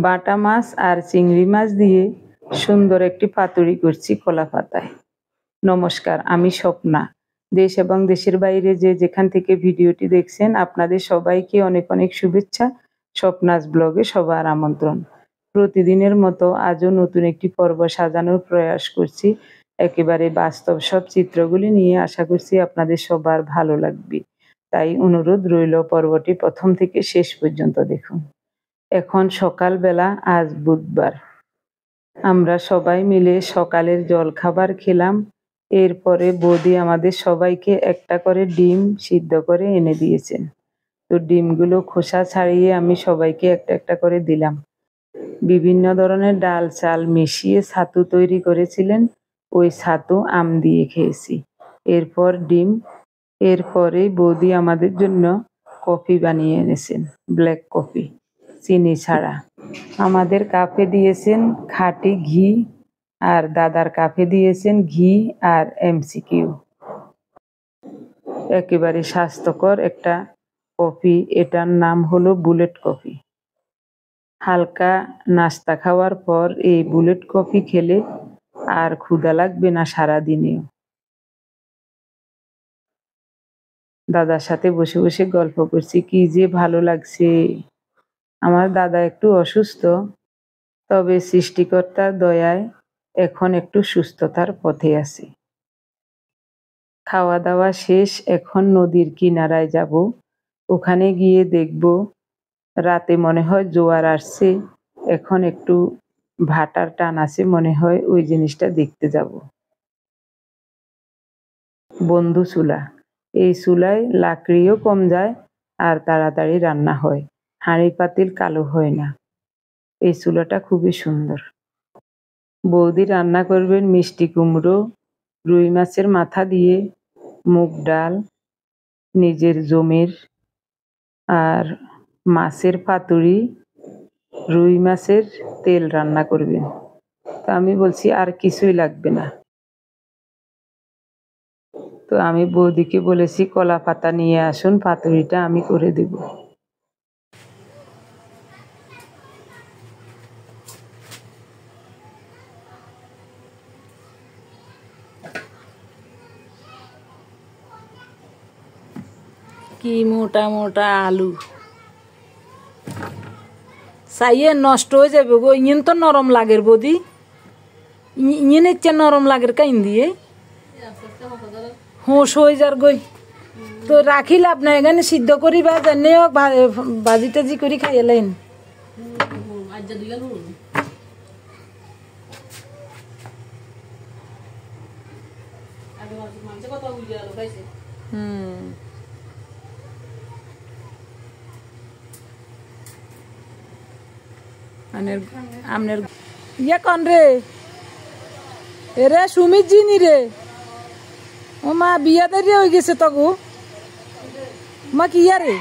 বাটা মাছ আর চিংড়ি মাছ দিয়ে সুন্দর একটি পাতুরি করছি কলা পাতায়। নমস্কার, আমি স্বপ্না। দেশ এবং দেশের বাইরে যে যেখান থেকে ভিডিওটি দেখছেন আপনাদের সবাইকে অনেক অনেক শুভেচ্ছা। স্বপ্নাস ব্লগে সবার আমন্ত্রণ। প্রতিদিনের মতো আজও নতুন একটি পর্ব সাজানোর প্রয়াস করছি। একেবারে বাস্তব সব চিত্রগুলি নিয়ে আশা করছি আপনাদের সবার ভালো লাগবে। তাই অনুরোধ রইল পর্বটি প্রথম থেকে শেষ পর্যন্ত দেখুন। এখন সকালবেলা, আজ বুধবার। আমরা সবাই মিলে সকালের জলখাবার খেলাম। এরপরে বৌদি আমাদের সবাইকে একটা করে ডিম সিদ্ধ করে এনে দিয়েছেন। তো ডিমগুলো খোসা ছাড়িয়ে আমি সবাইকে একটা একটা করে দিলাম। বিভিন্ন ধরনের ডাল চাল মিশিয়ে ছাতু তৈরি করেছিলেন, ওই ছাতু আম দিয়ে খেয়েছি। এরপর ডিম। এরপরেই বৌদি আমাদের জন্য কফি বানিয়ে এনেছেন, ব্ল্যাক কফি, চিনি ছাড়া। আমাদের কাপে দিয়েছেন খাঁটি ঘি, আর দাদার কাপে দিয়েছেন ঘি আর এমসিকিউ। একেবারে স্বাস্থ্যকর একটা কফি, এটার নাম হলো বুলেট কফি। হালকা নাস্তা খাওয়ার পর এই বুলেট কফি খেলে আর ক্ষুধা লাগবে না সারাদিনেও। দাদার সাথে বসে বসে গল্প করছি, কি যে ভালো লাগছে। আমার দাদা একটু অসুস্থ, তবে সৃষ্টিকর্তার দয়ায় এখন একটু সুস্থতার পথে আছে। খাওয়া দাওয়া শেষ, এখন নদীর কিনারায় যাব। ওখানে গিয়ে দেখব, রাতে মনে হয় জোয়ার আসছে, এখন একটু ভাটার টান আছে, মনে হয় ওই জিনিসটা দেখতে যাব। বন্ধু চুলা, এই চুলায় লাকড়িও কম যায় আর তাড়াতাড়ি রান্না হয়, হাঁড়ি পাতিল কালো হয় না। এই চুলাটা খুবই সুন্দর। বৌদি রান্না করবেন মিষ্টি কুমড়ো, রুই মাছের মাথা দিয়ে, মুগ ডাল, নিজের জমির, আর মাছের পাতুরি, রুই মাছের তেল রান্না করবেন। তো আমি বলছি আর কিছুই লাগবে না। তো আমি বৌদিকে বলেছি কলা পাতা নিয়ে আসুন, পাতুরিটা আমি করে দেব। কি মোটা মোটা আলু, চাইয়ে নষ্ট হয়ে যাবে গো। ইন তো নরম লাগের বৌদি, ইন ইচ্ছে নরম লাগের কাইন দিয়ে হোস হয়ে যার গই। তো রাখি লাভ নাই, এখানে সিদ্ধ করি বা জানে ভাজি টাজি করি খাইলেন। আমনের ইয়ে কন রে, এরে সুমিত জিনি রে, ও মা বিয়া দেরি হয়ে গেছে তগু মা কি রে।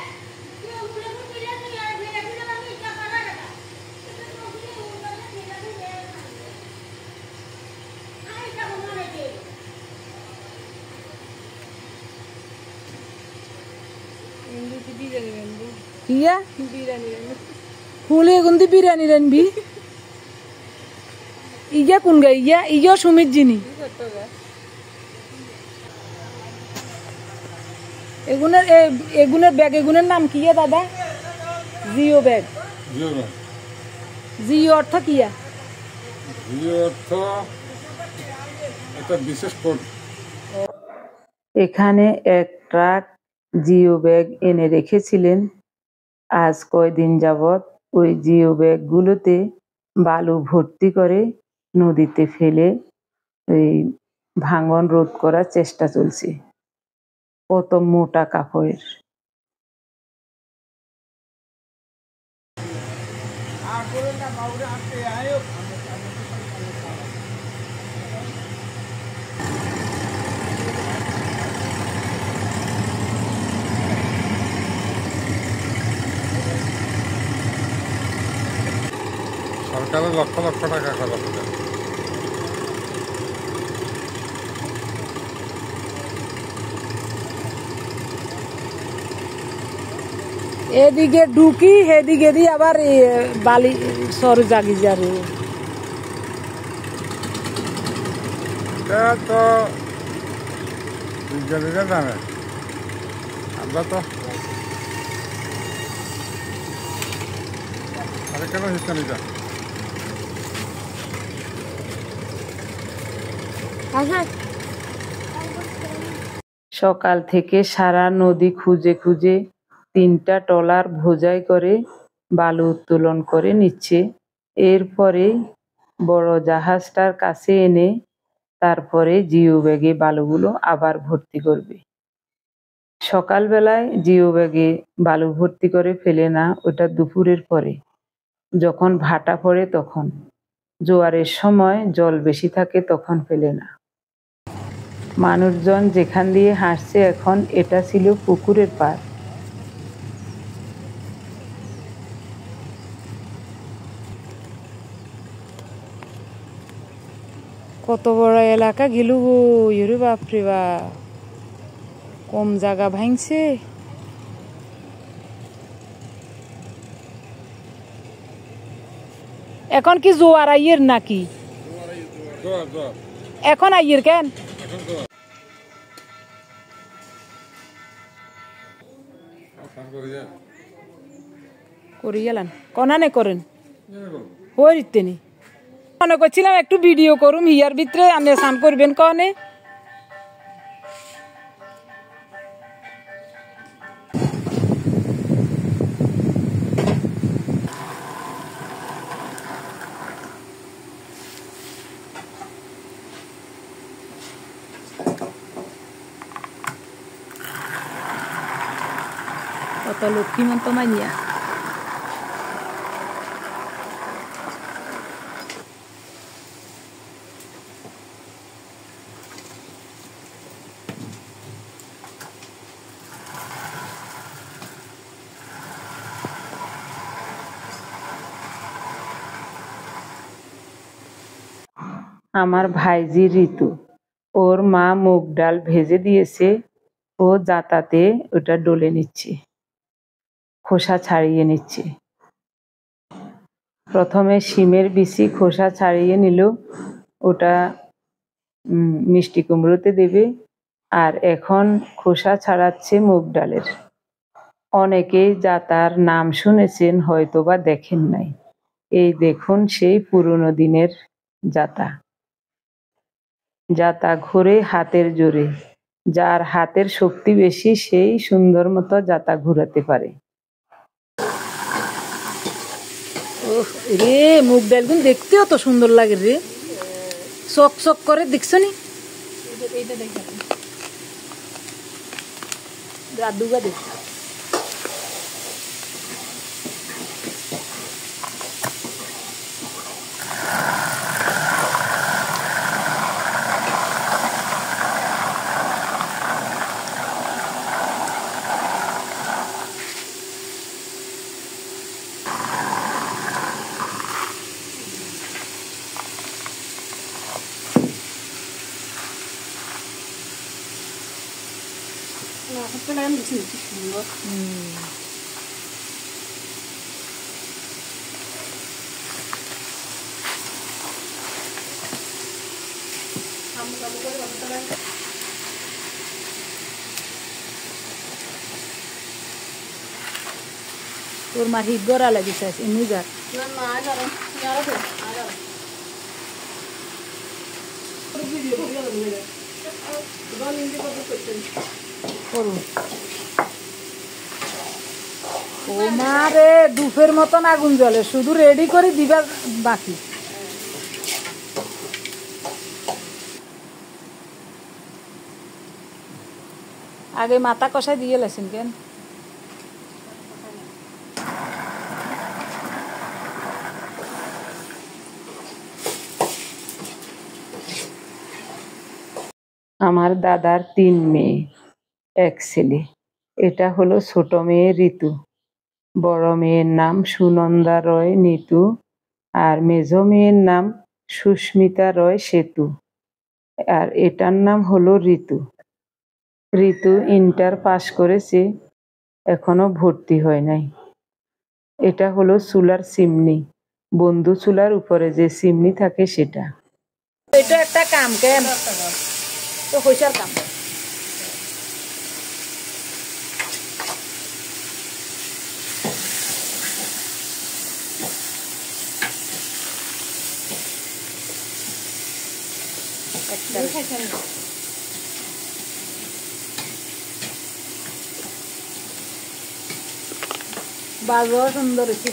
কিয়া ফুলে গুন্দি বিরিয়ানি রানবি। ইয়া কোন গা, ইয়া সুমিত জিনি। এগুনের ব্যাগ, এগুনের নাম কি দাদা? Geo bag. জিও অর্থ কিয়া? জিও অর্থ একটা বিশেষ কোড। এখানে এক ট্রাক জিও ব্যাগ এনে রেখেছিলেন। আজ কয়দিন যাবৎ ওই জিও ব্যাগগুলোতে বালু ভর্তি করে নদীতে ফেলে এই ভাঙন রোধ করার চেষ্টা চলছে। কত মোটা কাপড়ের। সরকারের লক্ষ লক্ষ টাকা খরচ হবে। এদিকে ঢুকি সেদিকে দিয়ে আবার বালি সর জাগি যারে এটা তো বিজ্ঞানীরা জানে, আমরা তো আরে কেন হিস্টানিটা সকাল থেকে সারা নদী খুঁজে খুঁজে 3টা ট্রলার বোঝাই করে বালু উত্তোলন করে নিচ্ছে। এরপরে বড় জাহাজটার কাছে এনে তারপরে জিও ব্যাগে বালুগুলো আবার ভর্তি করবে। সকালবেলায় জিও ব্যাগে বালু ভর্তি করে ফেলে না, ওটা দুপুরের পরে যখন ভাটা পড়ে তখন, জোয়ারের সময় জল বেশি থাকে তখন ফেলে না। মানুষজন যেখান দিয়ে হাঁটছে এখন, এটা ছিল পুকুরের পাড়। কত বড় এলাকা গেলু গো, ইরে বাপরে বাপ, কম জায়গা ভাঙছে। এখন কি জোয়ার আইয়ের নাকি? এখন আইয়ের কেন? করি গেলেন কনানে করেন হইতেনি মনে করছিলাম একটু ভিডিও করুম হিয়ার ভিতরে আপনি স্নান করবেন কনে। কত লক্ষ্মীমন্ত মাইয়া। আমার ভাইজি ঋতু, ওর মা মুগ ডাল ভেজে দিয়েছে, ও জাতাতে ওটা ডলে নিচ্ছে, খোসা ছাড়িয়ে নিচ্ছে। প্রথমে শিমের বিচি খোসা ছাড়িয়ে নিল, ওটা মিষ্টি কুমড়োতে দেবে। আর এখন খোসা ছাড়াচ্ছে মুগ ডালের। অনেকেই জাতার নাম শুনেছেন, হয়তোবা দেখেন নাই। এই দেখুন সেই পুরনো দিনের জাতা। জাতা ঘুরে হাতের জোরে, যার হাতের শক্তি বেশি সেই সুন্দর মতো জাতা ঘুরাতে পারে। রে মুগ ডাল গুন দেখতেও তো সুন্দর লাগে রে, চক চক করে দেখছো নি? দাদুগা দেখ তোর মা হিট গড়া লাগিছে এমনি যার ও মা রে, দুপের মতন আগুন জ্বলে, শুধু রেডি করে দিবা বাকি। আগে মাথা কষাই দিয়ে লেছেন কেন? আমার দাদার 3 মেয়ে, 1 ছেলে। এটা হলো ছোট মেয়ে ঋতু, বড় মেয়ের নাম সুনন্দা রয় নিতু, আর মেজো মেয়ের নাম সুস্মিতা রয় সেতু, আর এটার নাম হলো ঋতু। ঋতু ইন্টার পাস করেছে। এখনো ভর্তি হয় নাই। এটা হলো চুলার চিমনি, বন্ধু চুলার উপরে যে চিমনি থাকে সেটা। এটা একটা কাম কেন তো হইছার কাম। বাজও সুন্দর হয়েছে।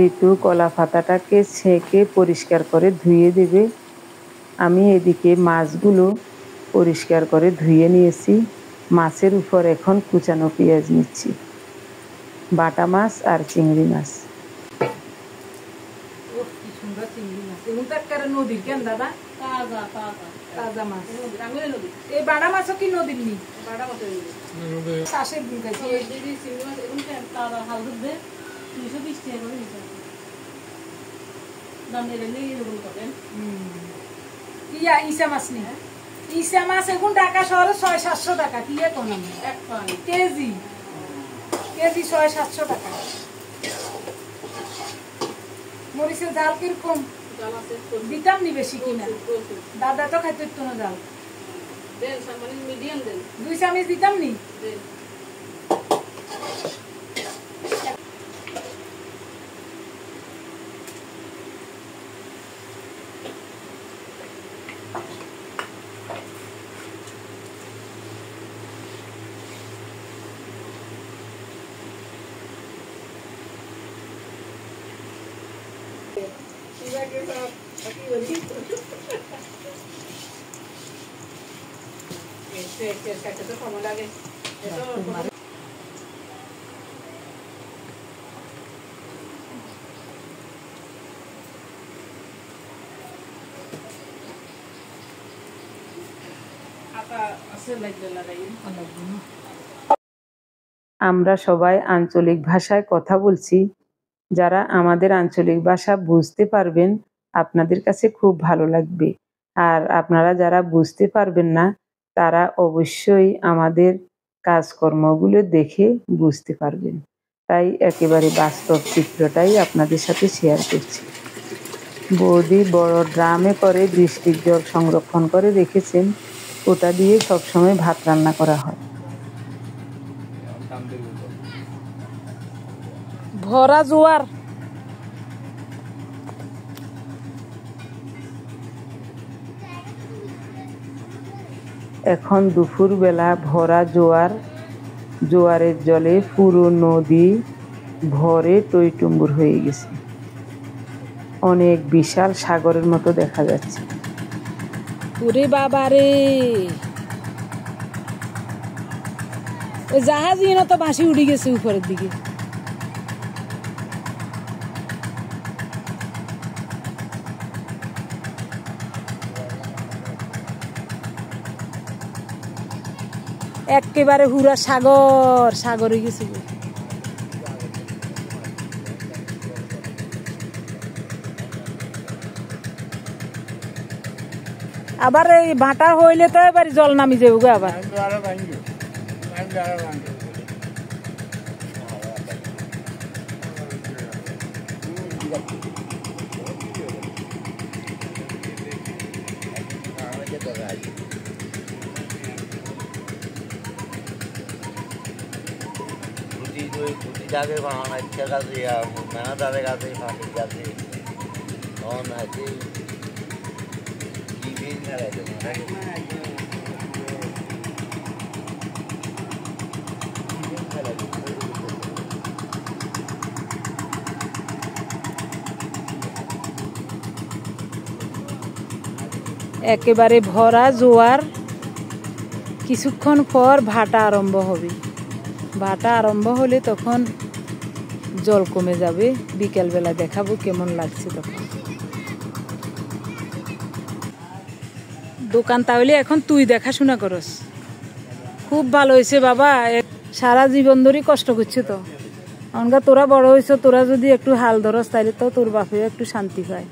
ঋতু কলা পাতাটাকে ছেঁকে পরিষ্কার করে ধুয়ে দেবে। আমি এদিকে মাছগুলো পরিষ্কার করে ধুয়ে নিয়েছি। মাছের উপর এখন কুচানো পেঁয়াজ নিচ্ছি, বাটা মাছ আর চিংড়ি মাছ। নদীর কেন দাদা? তাজা মাছ। এই বাড়া মাছও কি নদীর নি? চাষের দিন ইসা মাছ নি? ইসা মাছ এখন ঢাকা শহরে 600-700 টাকা। কি এখন কেজি? কেজি 600-700 টাকা। মরিচের জাল কিরকম দিতাম নি বেশি কিনা? দাদা তো খাইতে তো না জাল। 2 চামচ দিতাম নি? আমরা সবাই আঞ্চলিক ভাষায় কথা বলছি। যারা আমাদের আঞ্চলিক ভাষা বুঝতে পারবেন আপনাদের কাছে খুব ভালো লাগবে, আর আপনারা যারা বুঝতে পারবেন না তারা অবশ্যই আমাদের কাজকর্মগুলো দেখে বুঝতে পারবেন। তাই একেবারে বাস্তব চিত্রটাই আপনাদের সাথে শেয়ার করছি। বৌদি বড় ড্রামে করে বৃষ্টির জল সংরক্ষণ করে রেখেছেন, ওটা দিয়ে সবসময় ভাত রান্না করা হয়। ভরা জোয়ার। এখন দুপুরবেলা ভরা জোয়ার, জোয়ারের জলে পুরো নদী ভরে টইটুম্বুর হয়ে গেছে। অনেক বিশাল সাগরের মতো দেখা যাচ্ছে। ওরে বাবা রে, ওই জাহাজ তো বাঁশি উড়ে গেছে উপরের দিকে। একেবারে হুরা সাগর সাগর হয়ে গেছে। আবার এই ভাটা হইলে তো এবার জল নামি যাবো গো আবার। जाके बनाना अच्छा का दिया मैंने दादे का दे फाटी जाती और ना जी भी नहीं रहते একেবারে ভরা জোয়ার। কিছুক্ষণ পর ভাটা আরম্ভ হবে। ভাটা আরম্ভ হলে তখন জল কমে যাবে। বিকেলবেলা দেখাবো কেমন লাগছে তখন। দোকান তাহলে এখন তুই দেখাশোনা করস। খুব ভালো হয়েছে বাবা, সারা জীবন ধরে কষ্ট করছো তো। অনগা তোরা বড় হয়েছ, তোরা যদি একটু হাল ধরস তাহলে তো তোর বাপেও একটু শান্তি পায়।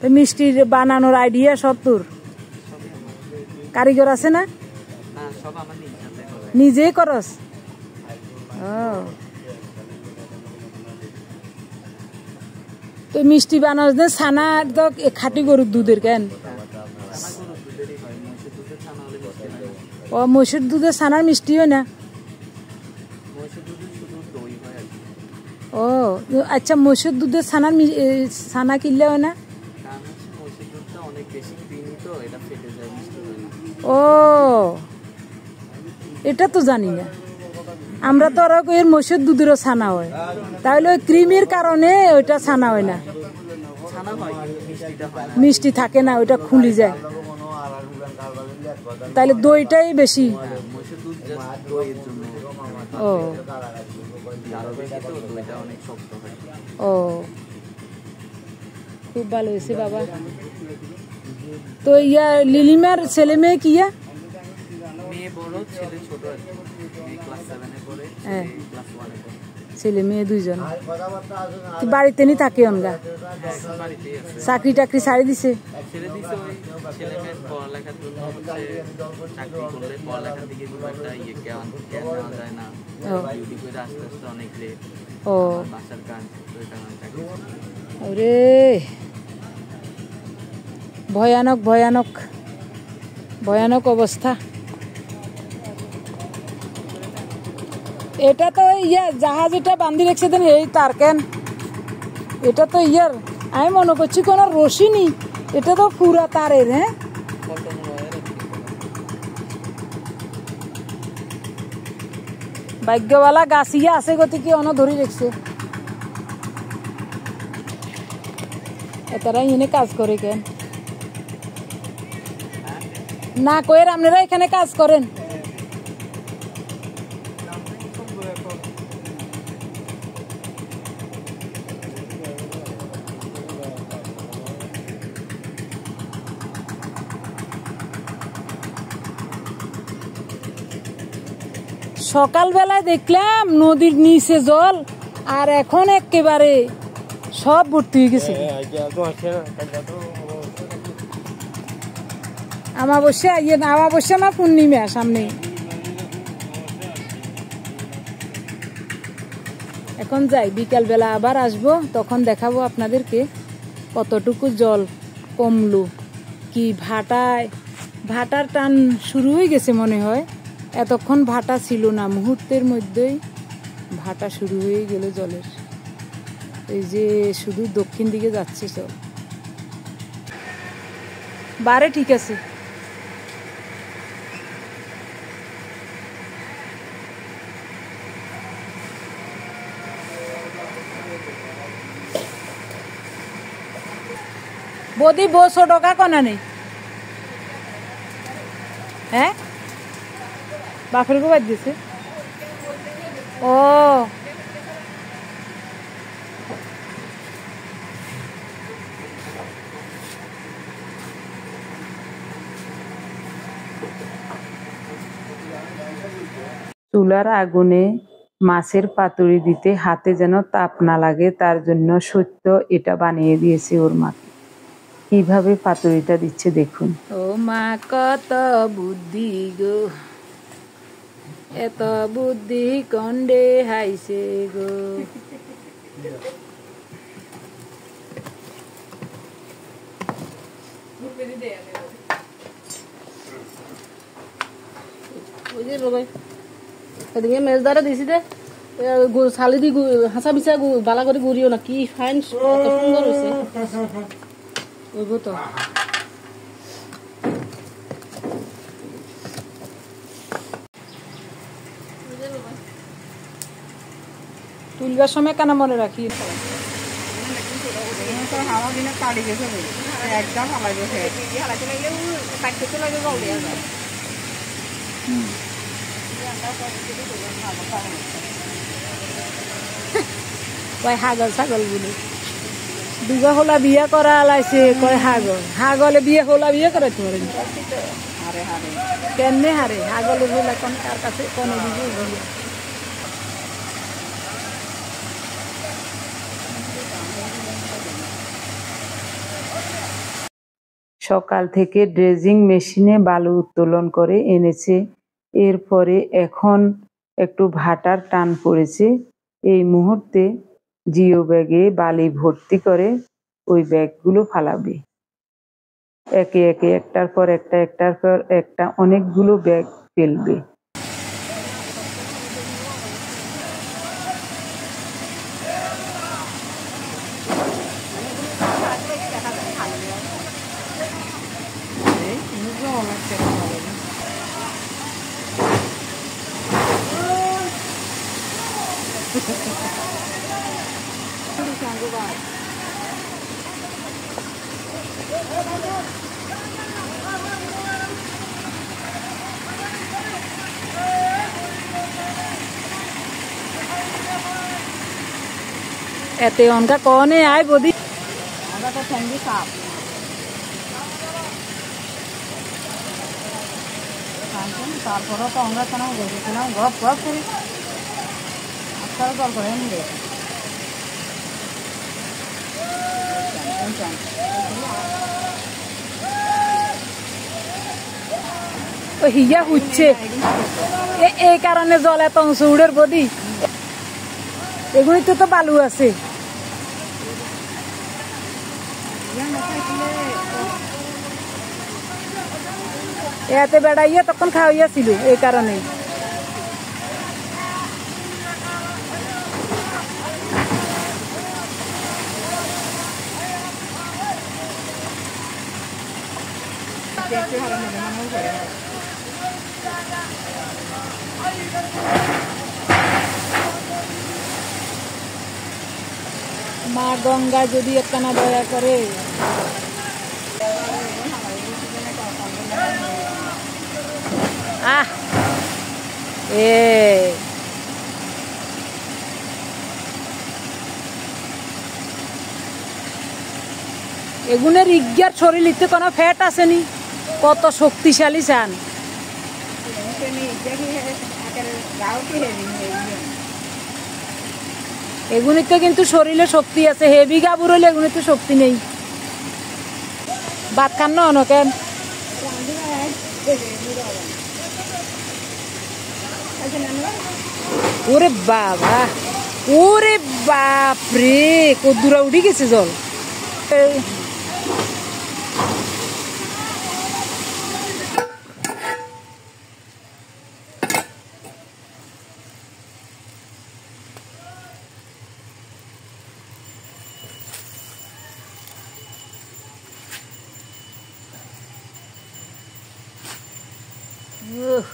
তো মিষ্টির বানানোর আইডিয়া সব তোর? কারিগর আছে না? নিজেই করস? ও, তো মিষ্টি বানাস দে ছানা তো খাঁটি গরুর দুধের কেন? ও, মহিষের দুধের ছানার মিষ্টি হয় না? ও আচ্ছা, মহিষের দুধের ছানা কিনলে হয় না? ও, এটা তো জানি না আমরা তো। আর এর মহিষের দুধেরও ছানা হয়, তাহলে ওই ক্রিমের কারণে ওইটা ছানা হয় না, মিষ্টি থাকে না, ওইটা খুলি যায়। তাহলে দইটাই বেশি। ও ও, খুব ভালো হয়েছে বাবা। তো ইয়া লিলিমার ছেলে মেয়ে কি? হ্যাঁ, ছেলে মেয়ে দুইজন। বাড়িতে নি থাকে অনগা? চাকরি টাকরি ছাড়ি দিছে? ও ওরে, ভয়ানক ভয়ানক ভয়ানক অবস্থা। এটা তো ইয়া জাহাজ, এটা বান্ধি রেখেছে দেন এই তার কেন? এটা তো ইয়ার, আমি মনে করছি কোনো রশি নি, এটা তো পুরা তারের। হ্যাঁ, ভাগ্যওয়ালা গাছিয়া আছে গতিকে অন ধরি রেখছে। এতারা এনে কাজ করে কেন না কয়ের? আপনারা এখানে কাজ করেন? সকালবেলায় দেখলাম নদীর নিচে জল, আর এখন একেবারে সব ভর্তি হয়ে গেছে। আমাবস্যা ইয়ে না, আমাবস্যা না পূর্ণিমা সামনে। এখন যাই, বিকাল বেলা আবার আসবো, তখন দেখাবো আপনাদেরকে কতটুকু জল কমলো। কি ভাটার টান শুরু হয়ে গেছে মনে হয়। এতক্ষণ ভাটা ছিল না, মুহূর্তের মধ্যেই ভাটা শুরু হয়ে গেল জলের। এই যে শুধু দক্ষিণ দিকে যাচ্ছে সব বারে। ঠিক আছে, বৌদি বউ ছোট কাকনা নেই? হ্যাঁ, বাপের গো বাদ দিছে। ও, চুলার আগুনে মাছের পাতুরি দিতে হাতে যেন তাপ না লাগে, তার জন্য সত্য এটা বানিয়ে দিয়েছে ওর মাকে। কিভাবে পাতুরিটা দিচ্ছে দেখুন। ও মা কত বুদ্ধি গো, এত বুদ্ধি কন্ডে হাইছে গো। এদিকে মেজদারে দিছি দে শালি দি হাসা বিছা বালা করে গুড়িও না, কি ফাইন সুন্দর হয়েছে। ওইব তো তুলবার সময় কেন মনে রাখি? হাওয়া দিনে কাটি গেছে একদম হালাই গেছে। কয় হাগল ছাগল বলে দুগা হোলা বিয়া করা লাইছে, কয় হাগলে বিয়ে হোলা বিয়ে করাইতে পারে কেমনে হারে? হাগলের হোলা কোন কার কাছে কোনো বিয়ে বিয়ে সকাল থেকে ড্রেজিং মেশিনে বালু উত্তোলন করে এনেছে। এরপরে এখন একটু ভাটার টান পড়েছে। এই মুহূর্তে জিও ব্যাগে বালি ভর্তি করে ওই ব্যাগগুলো ফালাবে। একে একে একটার পর একটা অনেকগুলো ব্যাগ ফেলবে। এতে অনকা কনে আয় বদি তারপরে তো আমরা কেন গেছিলাম গপ গপ করি আজকাল জল করে নিয়ে ও হিয়া হচ্ছে এই কারণে জল এত অংশ উড়ের বদি। এগুলিতে তো বালু আছে। এতে বেড়াইয়া তখন খাওয়াইয়াছিল এই কারণে। মা গঙ্গা যদি একখানা দয়া করে। আহ এগুনের ইজ্ঞার শরীরিতে কোনো ফ্যাট আসেনি, কত শক্তিশালী চান। এগুনিতে কিন্তু শরীরে শক্তি আছে, হেভি গাবুর হইলে এগুনিতে শক্তি নেই। ভাত খান না কেন? ওরে বাবা, ওরে বাপরে, কদ্দুরা উঠে গেছে জল।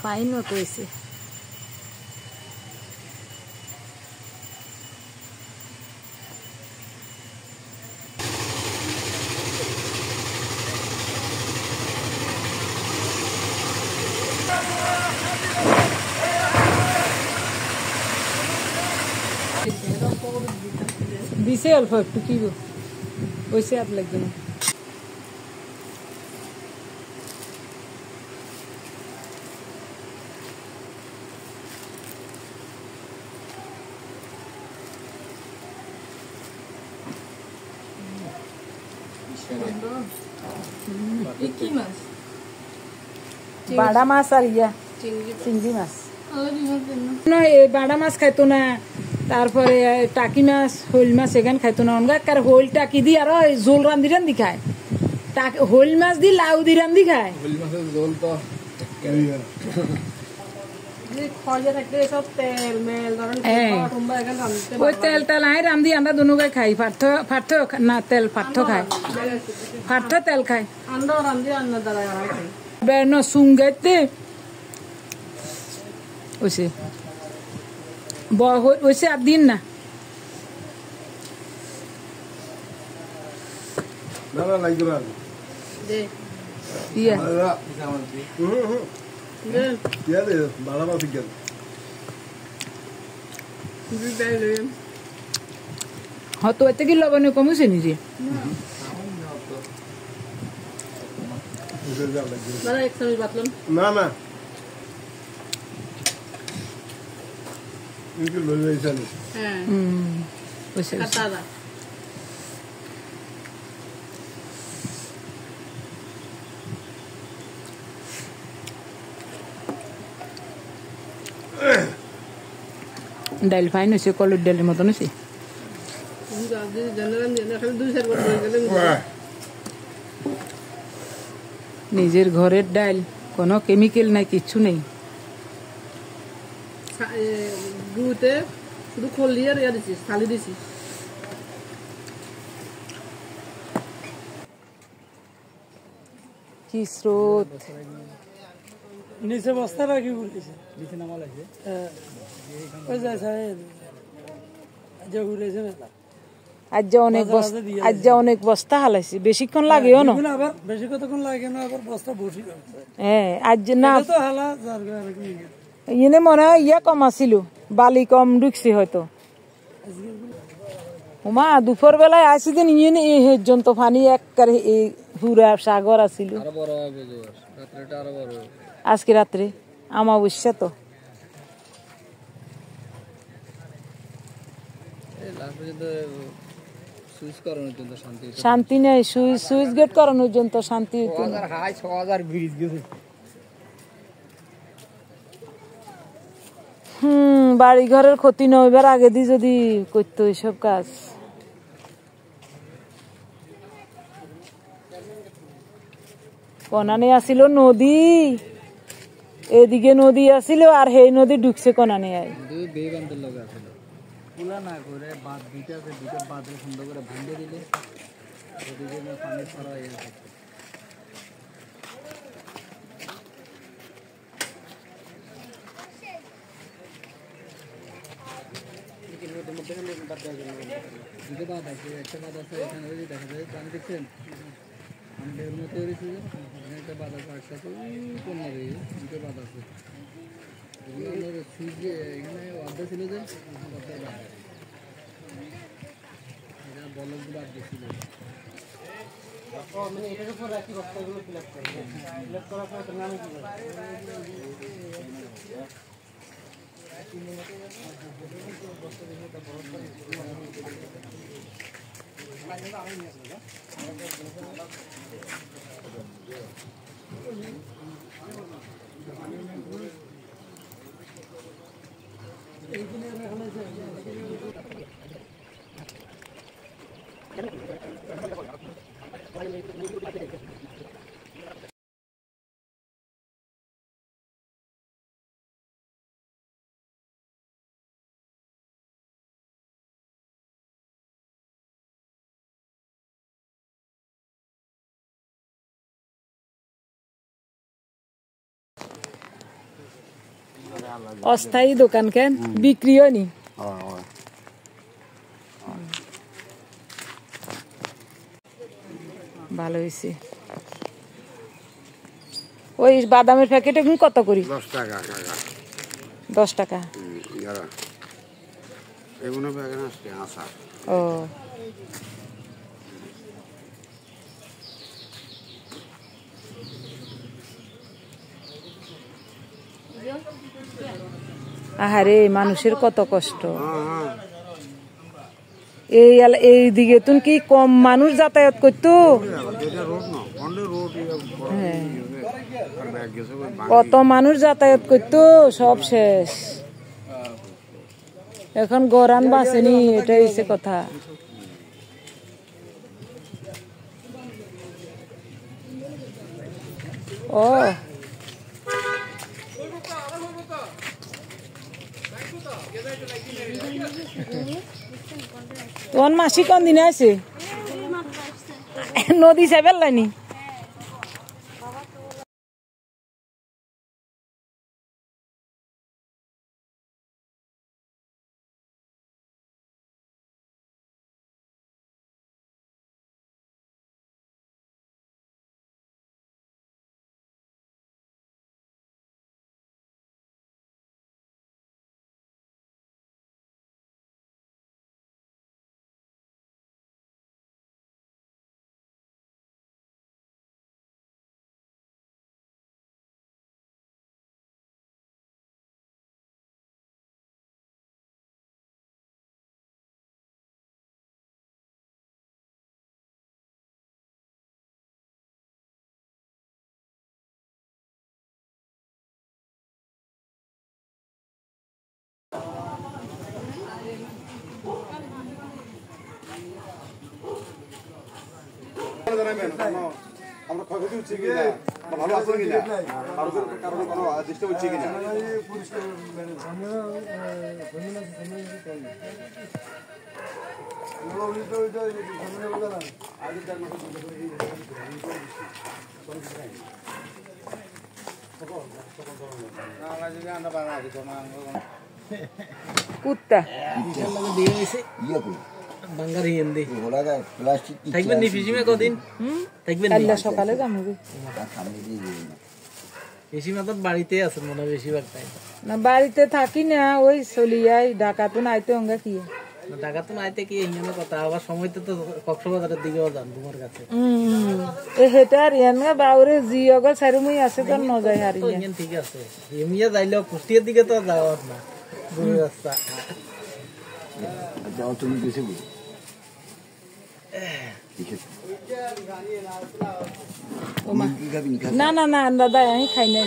ফাইন মতো হয়েছে। দিছে অল্প একটু, কি ওইসে আর লাগবে না। বাড়া মাছ আর ইয়া চিংড়ি মাছ। বাড়া মাছ খাইতো না, তারপরে টাকি মাছ, হইল মাছ এখানে খাইতো না। অনগার হইল টাকি দি আর জোল রান্ধি খায়। হইল মাছ দি লাউ দি রান্ধি খায়। ওই তেলটা নাই রান্ধি আমরা দুনো গায়ে খাই। ফার্থ না তেল ফার্থ খায়, ফার্থ তেল খায়। বেড়ন সুঙ্গাইতে ওইসে ওইসে আর দিন না। হতো এতে কি লবণে কমেছে নিজে। না না ডাইল ফাইন হয়েছে, কলের ডালের মতন হয়েছে। নিজের ঘরের ডাল, কোনো কেমিক্যাল নাই, কিচ্ছু নেই। গুতে শুধু খলি আর ইয়া দিছি, থালি দিছি। কি স্রোত! নিচে বস্তা রাখি বলেছে, নিচে নামা লাগছে। ওই যায় সাহেব যে ঘুরেছে মেলা। আজ অনেক বস্তা হালাইছি, বেশিক্ষণ লাগেও না। আবার বেশি কতক্ষণ লাগে না, আবার বস্তা বসি। হ্যাঁ, আজ না তো হালা যার ইয়ে মনে হয় ইয়া কম আসিল, বালি কম ঢুকছি হয়তো। ওমা দুপুর বেলায় আসি দিন ইয়ে পর্যন্ত পানি একবারে পুরা সাগর আসিল। আজকে রাত্রে আমাবস্যা তো। শান্তি নেই, সুইচ গেট করানোর জন্য শান্তি। বাড়ি ঘরের ক্ষতি নইবার আগে দিয়ে যদি করতো এইসব কাজ। কনানে আসিল নদী, এদিকে নদী আসিল, আর সেই নদী ঢুকছে কনানে। অস্থায়ী দোকান কেন বিক্রি হয়নি? ভালো হয়েছে। ওই বাদামের প্যাকেট এখন কত করি? 10 টাকা। 10 টাকা। এগুলো প্যাকেট আসছে আসা। ও আহারে, মানুষের কত কষ্ট। এই দিকে তুমি কি কম মানুষ যাতায়াত করতো? কত মানুষ যাতায়াত করতো, সব শেষ। এখন গরান বাঁচেনি, এটাই হচ্ছে কথা। ও তোমার মাসি কোন দিনে আছে? নদী সাইবেল আমরা ক্ষয়ক্ষতি হচ্ছে কিনা বা ভালো আছে কিনা কারো কারণে কোনো দৃষ্টি হচ্ছে কিনা কুত্তা বাঙ্গারি হিন্দি থাকবেন নি ফিজিমে কদিন থাকবেন কাল সকালে যাবো বেশি মতন বাড়িতে আছেন মনে হয় বেশিরভাগ টাইম না বাড়িতে থাকি না ওই চলিয়াই ডাকাতো নাইতে অঙ্গা কি ঢাকা তো নাইতে কি এখানে কথা আবার সময়তে তো কক্সবাজারের দিকেও যান তোমার কাছে এ হেটার ইয়ানগা বাউরে জি অগল সারুমই আছে তো ন যায় হারি তো এখানে ঠিক আছে এমিয়া যাইলেও কুষ্টিয়ার দিকে তো যাওয়ার না দূর রাস্তা যাও তুমি বেশি না না না দাদা আমি খাই না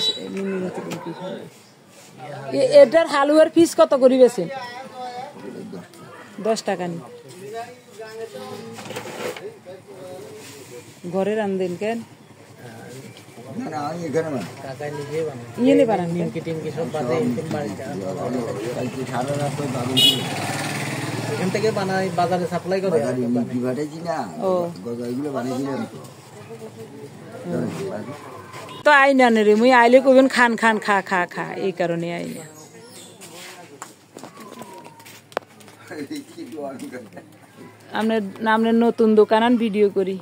এটার হালুয়ার পিস কত করি বেছে 10 টাকা নি ঘরে রান্ধেন কেন কাকাই নিজে বানায় ইয়ে নি বানান নিমকি টিমকি সব বাদে বাড়িতে এখান থেকে বানাই বাজারে সাপ্লাই করে তো আইনা রে মুই আইলে কইবেন খান খান খা খা খা এই কারণে আইনা আপনার নতুন দোকান আন ভিডিও করি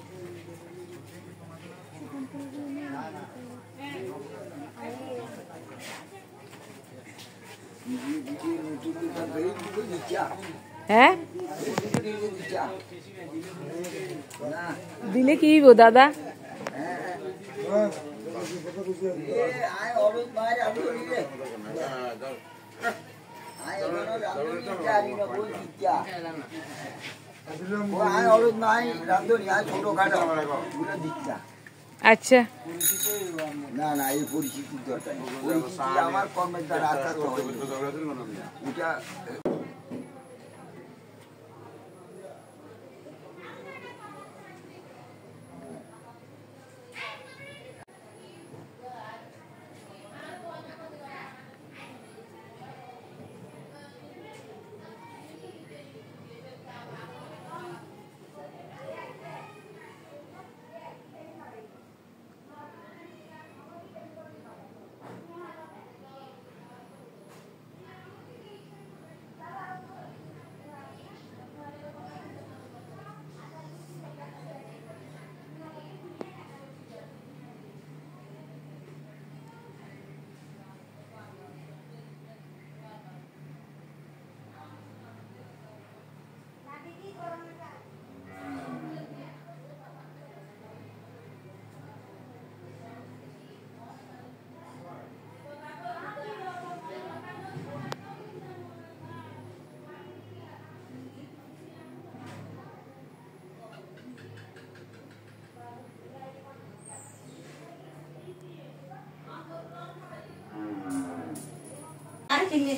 হ্যাঁ দিলে কি গো দাদা আচ্ছা না না এই পরিস্থিতির দরকার পরিস্থিতি আমার কর্মের দ্বারা আঘাত এটা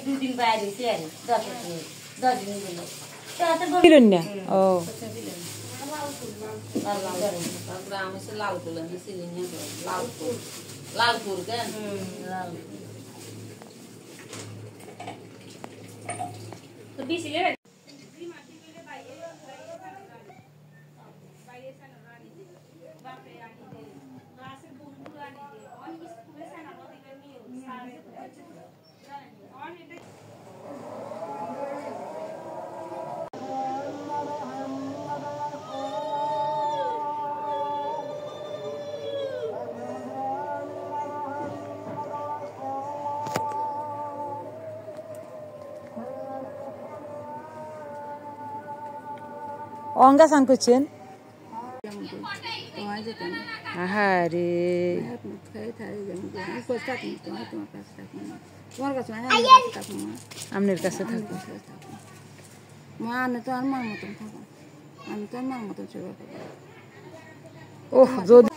দুদিন বাইরে দিলেন না ও গ্রাম এসে লালপুর লালপুর লালপুর কেন তো বেশি অঙ্গা সান করছেন আহারে আপনার কাছে থাকবো আমি তো আর মার মতন থাকবো আমি তো আর মার মতন সেবা করবো ওহ যদি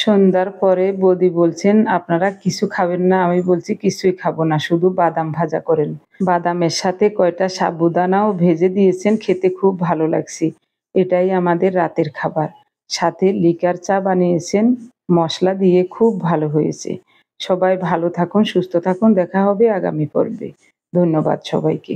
সন্ধ্যার পরে বৌদি বলছেন আপনারা কিছু খাবেন না, আমি বলছি কিছুই খাবো না, শুধু বাদাম ভাজা করেন। বাদামের সাথে কয়টা সাবুদানাও ভেজে দিয়েছেন, খেতে খুব ভালো লাগছে। এটাই আমাদের রাতের খাবার। সাথে লিকার চা বানিয়েছেন মশলা দিয়ে, খুব ভালো হয়েছে। সবাই ভালো থাকুন, সুস্থ থাকুন, দেখা হবে আগামী পর্বে। ধন্যবাদ সবাইকে।